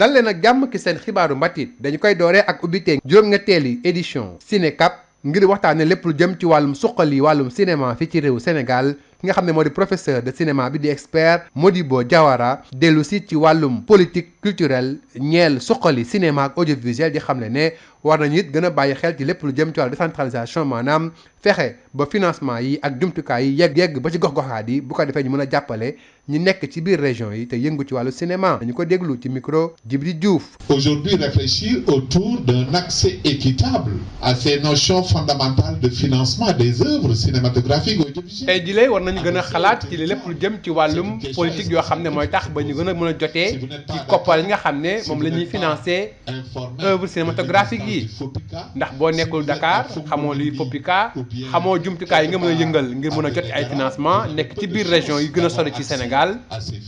dal leen ak jàmm ki seen xibaaru mbatit dañu koy dooree ak ubbitee juróom-ñetteeli édition Cinécap ngir waxtaane lépp lu jëm ci wàllum suqali wàllum cinéma fi ci réew Sénégal ki nga xam ne moo di professeur de cinéma bi di expert Modibo Diawara dellu si ci wàllum politique culturelle ñeel suqali cinéma ak audiovisuel di xam ne war nañu it gën a bàyyi xel ci lépp lu jëm ci wàllu décentralisation maanaam fexe ba financement yi ak jumtukaay yi yegg ba ci gox-goxaat yi bu ko defee ñu mën a jàppale ñi nekk ci biir région yi te yëngu ci wàllu cinéma dañu ko déglu ci micro Djibril Diouf. Aujourd'hui réfléchir autour d'un accès équitable à ces notions fondamentales de financement des œuvres cinématographiques audiovisuelles. tey jii war nañu gën a xalaat ci lépp lu jëm ci wàllum politique yoo xam ne mooy tax ba ñu gën a mën a jotee ci koppar yi nga xam ne moom la ñuy financer œuvre cinématographique yi ndax boo nekkul Dakar xamoo luy FOPICA xamoo jumtukaay yi nga mën a yëngal ngir mën a jot ay financement nekk ci biir région yi gën a sori ci Sénégal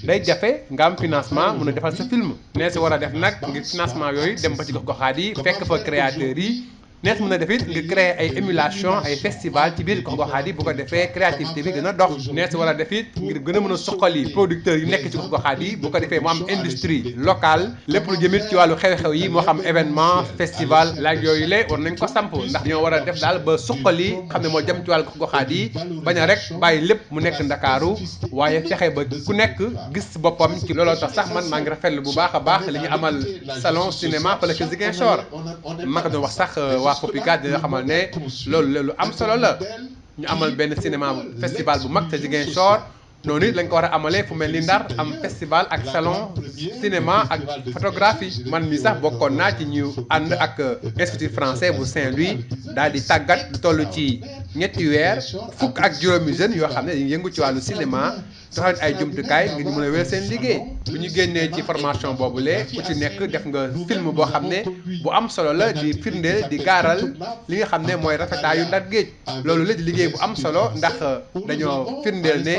day jafe nga am financement mën a defal sa film nee si war a def nag ngir financement yooyu dem ba ci gox-goxaat yi fekk fa créateurs yi nees mën a def it nga créer ay émulation ay festival ci biir gox-goxaat yi bu ko defee créativité bi gën a dox nees war a def it ngir gën a mën a suqali producteurs yi nekk ci gox-goxaat yi bu ko defee mu am industrie locale lépp lu jëmit ci wàllu xew-xew yi moo xam événement festival laaj yooyu le war nañ ko samp ndax ñoo war a def daal ba suqali xam ne moo jëm ci wàllu gox-goxaat yi bañ a rek bàyyi lépp mu nekk Ndakaaru waaye fexe ba ku nekk gis boppam ci looloo tax sax man maa ngi rafetlu bu baax a baax li ñu amal salon cinéma fële ca Ziguinchor ma ko doon wax sax FOPICA dina xamal ne loolu lu am solo la ñu amal benn cinéma festival bu mag te Ziguinchor noonu it lañ ko war a amalee fu mel ni Ndar am festival ak salon cinéma ak photographie man mi sax bokkoon naa ci ñu ànd ak institut français bu Saint-Louis daal di tàggat lu toll ci ñetti weer fukk ak juróomi jeunes yoo xam ne dañuy yëngu ci wàllu cinéma taxawal ay jumtukaay ngir ñu mën a wér seen liggéey bu ñu génnee ci formation boobule ku ci nekk def nga film boo xam ne bu am solo la di firndeel di gaaral li nga xam ne mooy rafetaayu Ndar géej loolu la di liggéey bu am solo ndax dañoo firndeel ne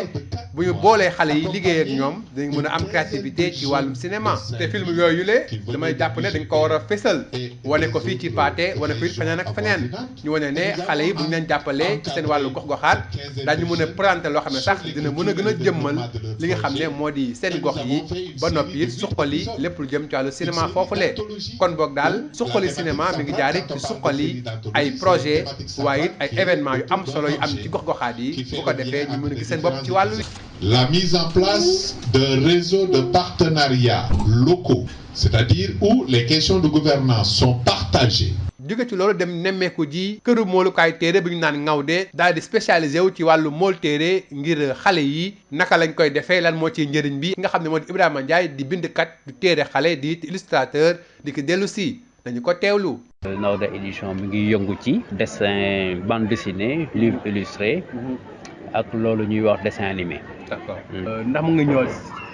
bu ñu boolee xale yi liggéey ak ñoom dañ mën a am créativité ci wàllum cinéma te film yooyu le damay jàpp ne dañ ko war a fésal wane ko fii ci Pathé wane ko it feneen ak feneen ñu wane ne xale yi bu ñu leen jàppalee ci seen wàllu gox-goxaat daañu mën a présenter loo xam ne sax dina mën a gën a jëmmal li nga xam ne moo di seen gox yi ba noppi it suqali lépp lu jëm ci wàllu cinéma foofule kon boog daal suqali cinéma mi ngi jaari ci suqali ay projet waaye it ay événement yu am solo yu am ci gox-goxaat yi bu ko defee ñu mën a gis seen bopp ci wàllu la mise en place d'un réseau de partenariats locaux, c'est-à-dire où les questions de gouvernance sont partagées. jóge ci loolu dem nemmeeku ji këru moolukaay téere bi ñu naan Ngawde daal di spécialisé wu ci wàllu mool téere ngir xale yi naka lañ koy defee lan moo ciy njëriñ bi nga xam ne moo di Ibrahima Ndiaye di bindkat du téere xale di illustrateur di ko dellu si dañu ko teewlu. Ngawde édition mi ngi yëngu ci dessin bande dessinée livre illustré ak loolu ñuy wax dessin animé. D'accord ndax mu nga ñëw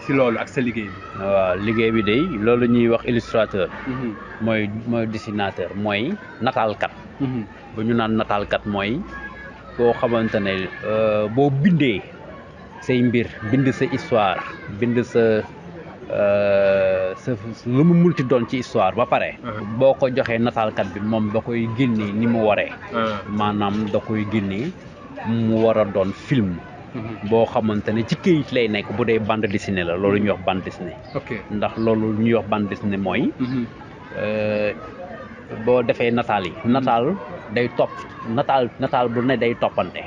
ci loolu ak sa liggéey bi. waaw liggéey bi day loolu ñuy wax illustrateur. mooy dessinateur mooy nataalkat. bu ñu naan nataalkat mooy koo xamante ne boo bindee say mbir bind sa histoire bind sa lu mu multi doon ci histoire ba pare. boo ko joxee nataalkat bi moom da koy génnee ni mu waree. maanaam da koy génnee mu war a doon film. boo xamante ne ci këyit lay nekk bu dee bande dessinée la loolu ñuy wax bande dessinée. ndax loolu ñuy wax bande dessinée mooy. boo defee nataal yi. nataal day topp nataal bu ne day toppante.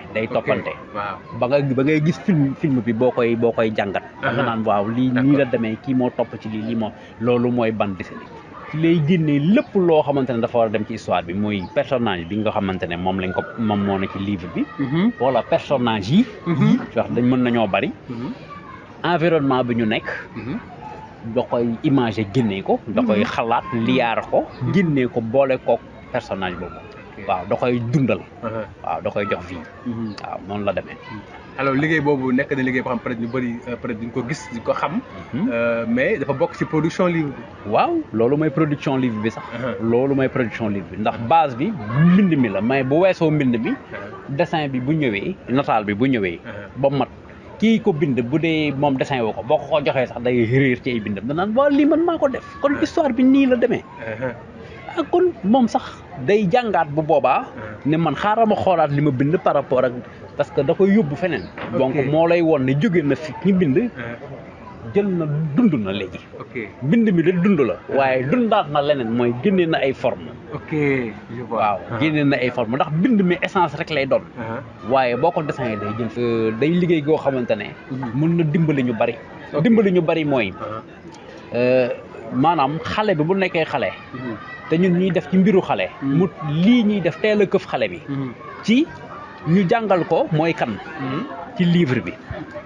waaw ba ngay gis film bi boo koy jàngat. da nga naan waaw lii nii la demee kii moo topp ci lii moo loolu mooy bande dessinée. ci lay génnee lépp loo xamante ne dafa war a dem ci histoire bi muy personnage bi nga xamante ne moom moo ne ci livre bi. wala personnage yi. wax dañ mën nañoo bari. environnement bi ñu nekk. da koy imagé génnee ko. da koy xalaat liyaar ko. génnee ko boole kook personnage boobu. waaw da koy dundal. waaw da koy jox vie. waaw noonu la demee. alors liggéey boobu nekk na liggéey boo xam peut-être ñu bëri peut-être duñ ko gis di ko xam. mais dafa bokk ci production livre bi. waaw loolu mooy production livre bi sax. loolu mooy production livre bi ndax base bi mbind mi la mais bu weesoo mbind mi. dessin bi bu ñëwee nataal bi bu ñëwee. ba mat kii ko bind bu dee moom dessin woo ko boo ko joxee sax day réer ci ay bindam danaan waaw lii man maa ko def kon histoire bi nii la demee. kon moom sax day jàngaat bu boobaa. ne man xaaral ma xoolaat li ma bind par rapport ak parce que da koy yóbbu feneen. donc moo lay won ne jóge na fi ñu bind. jël na dund na léegi. ok bind mi de dund la. waaye dundaat na leneen mooy génne na ay forme ok je vois. waaw génne na ay forme ndax bind mi essence rek lay doon. waaye boo ko dessiné day jël. day liggéey goo xamante ne. mën na dimbali ñu bari. dimbali ñu bari mooy. maanaam xale bi bu nekkee xale. te ñun ñuy def ci mbiru xale. mu lii ñuy def teel a këf xale bi. ci ñu jàngal ko mooy kan. ci livre bi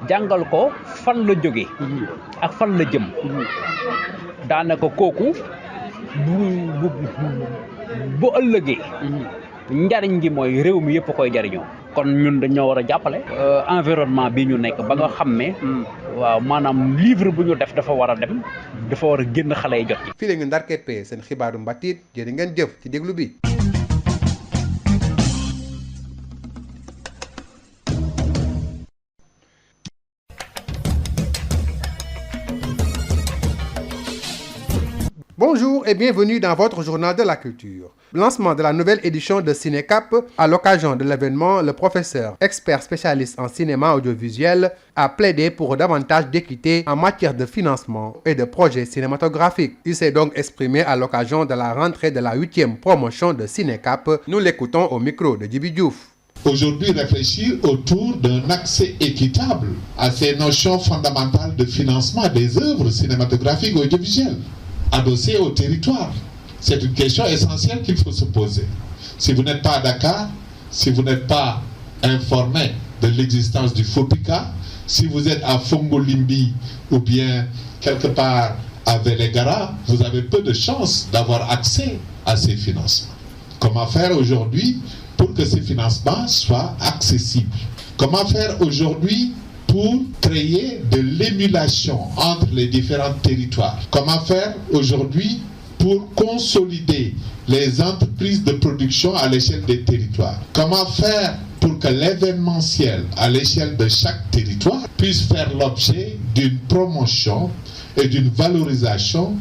jàngal ko fan la jóge ak fan la jëm. daanaka kooku bu ëllëgee. njariñ gi mooy réew mi yëpp koy jariñoo. kon ñun dañoo war a jàppale. environnement bi ñu nekk ba nga xam ne. waaw maanaam livre bu ñu def dafa war a dem. dafa war a génn xale yi jot ci. fii la ñu ndar keppee seen xibaaru mbatit jërë ngeen jëf ci déglu bi. Bonjour et bienvenue dans votre journal de la culture. Lancement de la nouvelle édition de Cinécap. À l'occasion de l'événement, le professeur, expert spécialiste en cinéma audiovisuel, a plaidé pour davantage d'équité en matière de financement et de projets cinématographiques. Il s'est donc exprimé à l'occasion de la rentrée de la 8e promotion de Cinécap. Nous l'écoutons au micro de Djibi Diouf. Aujourd'hui, réfléchir autour d'un accès équitable à ces notions fondamentales de financement des œuvres cinématographiques audiovisuelles, adossées au territoire. C'est une question essentielle qu'il faut se poser. Si vous n'êtes pas à Dakar, si vous n'êtes pas informé de l'existence du FOPICA, si vous êtes à Fongolimbi ou bien quelque part à Vélégara, vous avez peu de chances d'avoir accès à ces financements. Comment faire aujourd'hui pour que ces financements soient accessibles? Comment faire aujourd'hui pour créer de l'émulation entre les différents territoires? Comment faire aujourd'hui pour consolider les entreprises de production à l'échelle des territoires? Comment faire pour que l'événementiel à l'échelle de chaque territoire puisse faire l'objet d'une promotion et d'une valorisation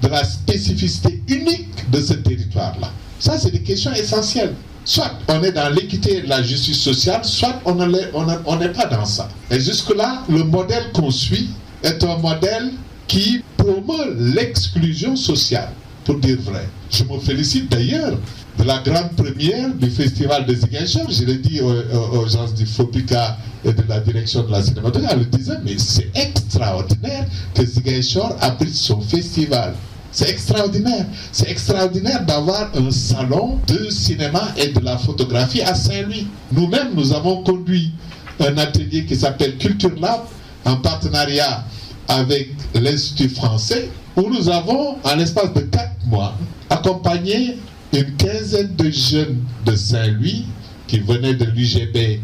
de la spécificité unique de ce territoire-là? Ça, c'est des questions essentielles. Soit on est dans l'équité et la justice sociale, soit on n'est pas dans ça. Et jusque-là, le modèle qu'on suit est un modèle qui promeut l'exclusion sociale, pour dire vrai. Je me félicite d'ailleurs de la grande première du festival de Ziguinchor. Je l'ai dit aux gens du FOPICA et de la direction de la cinématographie, elle disait, mais c'est extraordinaire que Ziguinchor abrite son festival. C'est extraordinaire. C'est extraordinaire d'avoir un salon de cinéma et de la photographie à Saint-Louis. Nous-mêmes, nous avons conduit un atelier qui s'appelle Culture Lab en partenariat avec l'Institut français où nous avons, en l'espace de 4 mois, accompagné une quinzaine de jeunes de Saint-Louis qui venaient de l'UGB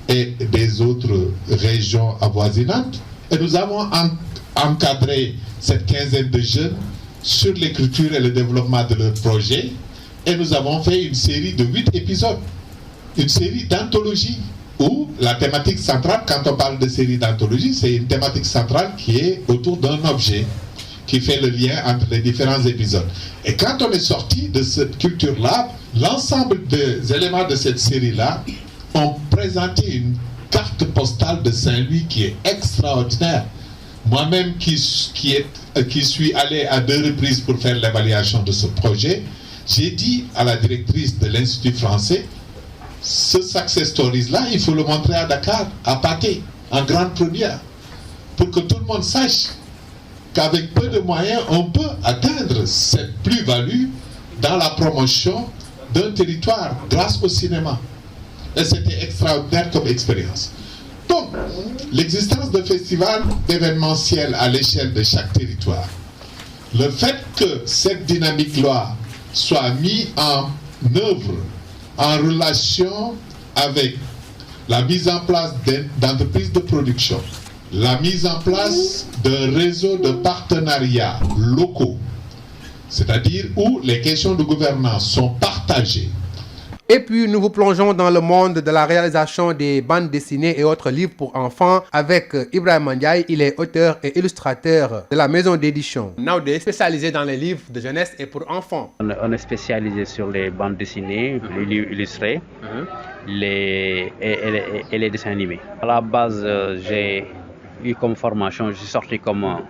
et des autres régions avoisinantes. Et nous avons encadré cette quinzaine de jeunes sur l'écriture et le développement de leur projet. Et nous avons fait une série de 8 épisodes, une série d'anthologies, où la thématique centrale, quand on parle de série d'anthologie, c'est une thématique centrale qui est autour d'un objet, qui fait le lien entre les différents épisodes. Et quand on est sorti de cette culture-là, l'ensemble des éléments de cette série-là ont présenté une carte postale de Saint-Louis qui est extraordinaire. Moi-même qui suis allé à 2 reprises pour faire l'évaluation de ce projet, j'ai dit à la directrice de l'Institut français, ce success stories-là, il faut le montrer à Dakar, à Pathé, en grande première, pour que tout le monde sache qu'avec peu de moyens, on peut atteindre cette plus-value dans la promotion d'un territoire grâce au cinéma. Et c'était extraordinaire comme expérience. Donc, l'existence de festivals événementiels à l'échelle de chaque territoire, le fait que cette dynamique-là soit mise en œuvre en relation avec la mise en place d'entreprises de production, la mise en place d'un réseau de partenariats locaux, c'est-à-dire où les questions de gouvernance sont partagées. Et puis, nous vous plongeons dans le monde de la réalisation des bandes dessinées et autres livres pour enfants avec Ibrahima Ndiaye. Il est auteur et illustrateur de la maison d'édition Naoudé, spécialisé dans les livres de jeunesse et pour enfants. On est spécialisé sur les bandes dessinées, les livres illustrés et les dessins animés. À la base, j'ai eu comme formation, je suis sorti comme un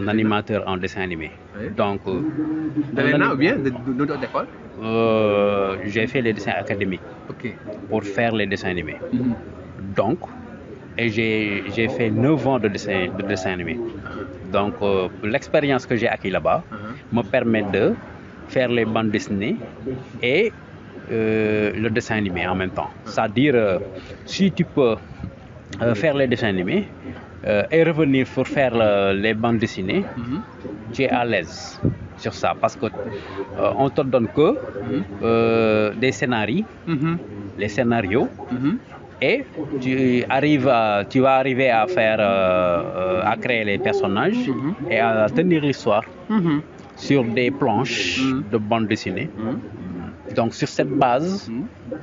animateur en dessin animé. Oui. Donc, De l'ENA ou bien d'autres écoles? j'ai fait les dessins académiques Ok. pour faire les dessins animés. Mhm. Donc, et j'ai fait 9 ans de dessin animé. Donc, l'expérience que j'ai acquis là-bas me permet de faire les bandes dessinées et le dessin animé en même temps. C'est-à-dire, si tu peux faire les dessins animés et revenir pour faire les bandes dessinées, tu es à l'aise sur ça parce que on te donne que des scénarios, les scénarios, et tu vas arriver à faire, à créer les personnages et à tenir l'histoire sur des planches de bande dessinée. Donc sur cette base,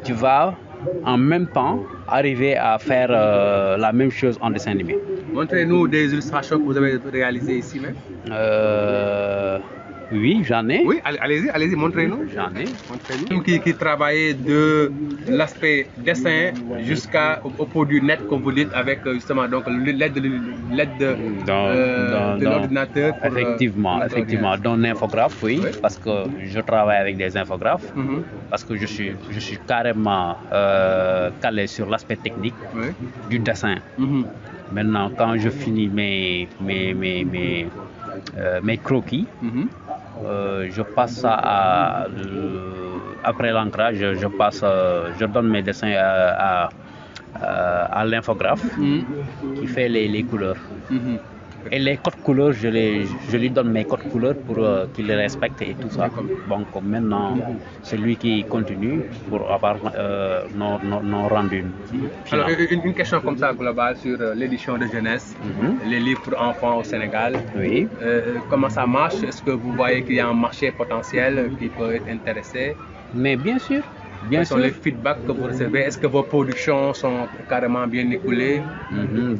tu vas en même temps arriver à faire la même chose en dessin animé. Montrez-nous des illustrations que vous avez réalisées ici même. Oui, j'en ai. Oui, allez-y, montrez-nous. J'en ai. Montrez-nous. Qui travaillait de l'aspect dessin jusqu'au produit net, comme vous dites, avec justement donc l'aide de l'ordinateur. Effectivement, d'un infographe, oui, parce que je travaille avec des infographes, parce que je suis carrément calé sur l'aspect technique du dessin. Maintenant, quand je finis mes croquis, je passe ça après l'ancrage, je donne mes dessins à l'infographe qui fait les couleurs. Et les codes couleurs, je lui donne mes codes couleurs pour qu'il les respecte et tout ça. Donc maintenant, c'est lui qui continue pour avoir nos rendus. Alors, une question comme ça globale sur l'édition de jeunesse, les livres pour enfants au Sénégal. Oui. Comment ça marche? Est-ce que vous voyez qu'il y a un marché potentiel qui peut être intéressé? Mais bien sûr. Quels sont les feedbacks que vous recevez? Est-ce que vos productions sont carrément bien écoulées?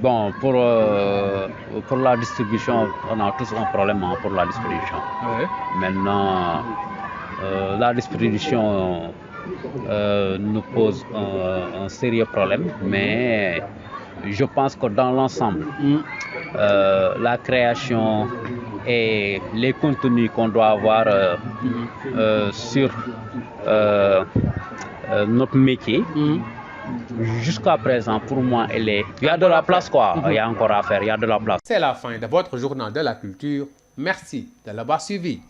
Bon, pour la distribution, on a tous un problème pour la distribution. Oui. Maintenant, la distribution nous pose un sérieux problème, mais je pense que dans l'ensemble, la création et les contenus qu'on doit avoir sur notre métier, jusqu'à présent, pour moi, il y a de la place, quoi. Il y a encore à faire, il y a de la place. C'est la fin de votre journal de la culture. Merci de l'avoir suivi.